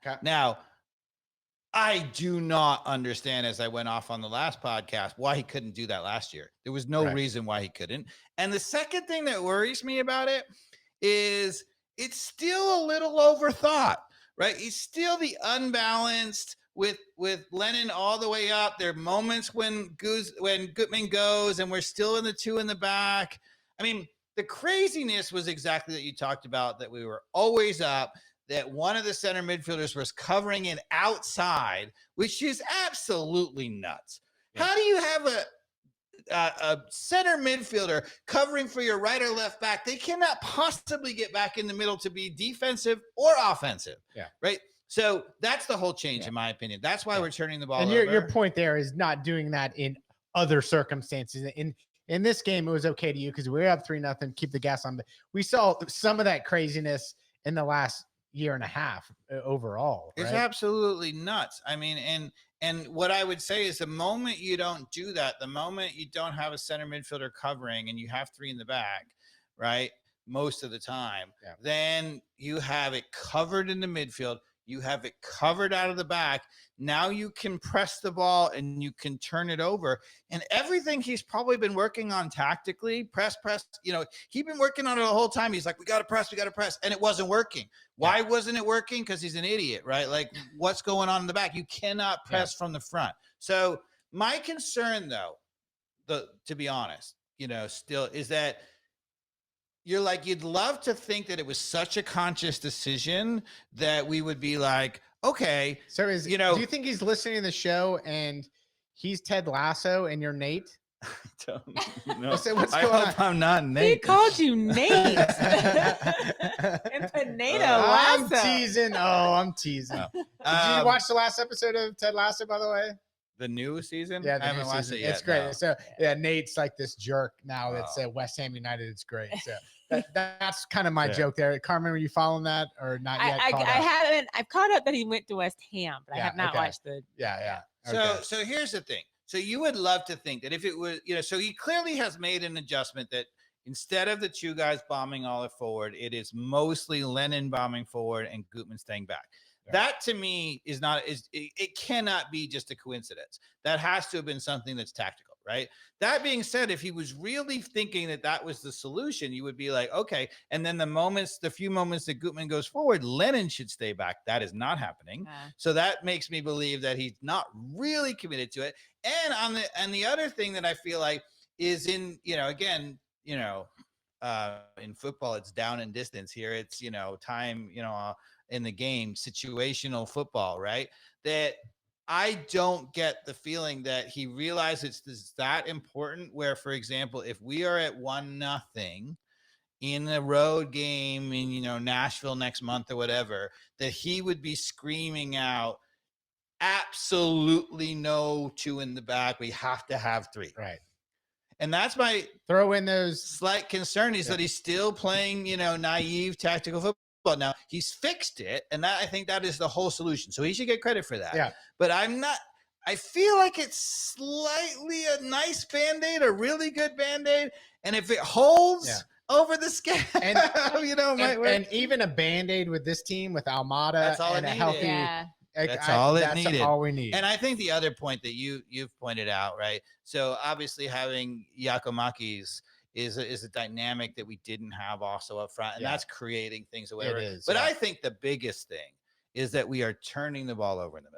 Okay. Now, I do not understand, as I went off on the last podcast, why he couldn't do that last year. There was no reason why he couldn't. And the second thing that worries me about it is it's still a little overthought, right? He's still the unbalanced with Lennon all the way up. There are moments when Gutman goes and we're still in the two in the back. I mean, the craziness was exactly that you talked about, that we were always up, that one of the center midfielders was covering it outside, which is absolutely nuts. Yeah. How do you have a center midfielder covering for your right or left back? They cannot possibly get back in the middle to be defensive or offensive. Yeah. Right. So that's the whole change, in my opinion. That's why we're turning the ball over. And your point there is not doing that in other circumstances. In this game, it was okay to you because we were up 3-0. Keep the gas on. But we saw some of that craziness in the last year and a half overall. Right? It's absolutely nuts. I mean, and what I would say is the moment you don't do that, the moment you don't have a center midfielder covering and you have three in the back, right, most of the time, then you have it covered in the midfield. You have it covered out of the back. Now you can press the ball and you can turn it over. And everything he's probably been working on tactically, press, he's been working on it the whole time. He's like, we got to press. And it wasn't working. Why wasn't it working? Because he's an idiot, right? Like, what's going on in the back? You cannot press from the front. So my concern, though, to be honest, still is that you're like, you'd love to think that it was such a conscious decision that we would be like, okay. So do you think he's listening to the show and he's Ted Lasso and you're Nate? I don't know. So what's going on? I'm not Nate. He called you Nate. And Pineda Lasso. I'm teasing. I'm teasing. No. Did you watch the last episode of Ted Lasso, by the way? The new season? Yeah, I haven't watched it yet. It's great. No. So Nate's like this jerk now that's at West Ham United. It's great. So that's kind of my joke there. Carmen, were you following that or not yet? I haven't. I've caught up that he went to West Ham, but I have not watched the. Yeah. Okay. So here's the thing. So you would love to think that if it was, so he clearly has made an adjustment that instead of the two guys bombing all forward, it is mostly Lennon bombing forward and Gutman staying back. That to me it cannot be just a coincidence. That has to have been something that's tactical, right? That being said, if he was really thinking that was the solution, you would be like, okay. And then the few moments that Gutman goes forward, Lennon should stay back. That is not happening. So that makes me believe that he's not really committed to it. And the other thing that I feel like is in football, it's down and distance. Here it's, time, in the game, situational football, right? That I don't get the feeling that he realizes it's that important where, for example, if we are at 1-0 in a road game in, Nashville next month or whatever, that he would be screaming out, absolutely no two in the back. We have to have three. Right. And that's my throw in those slight concern is that he's still playing, naive tactical football. Now he's fixed it, and I think that is the whole solution. So he should get credit for that. Yeah. But I feel like it's slightly a nice Band-Aid, a really good Band-Aid. And if it holds over the scab, and even a Band-Aid with this team with Almada and a healthy. Yeah. That's all it needed. That's all we need. And I think the other point that you've pointed out, right? So obviously having Giacomakis is a dynamic that we didn't have also up front, and that's creating things or whatever. I think the biggest thing is that we are turning the ball over in the middle.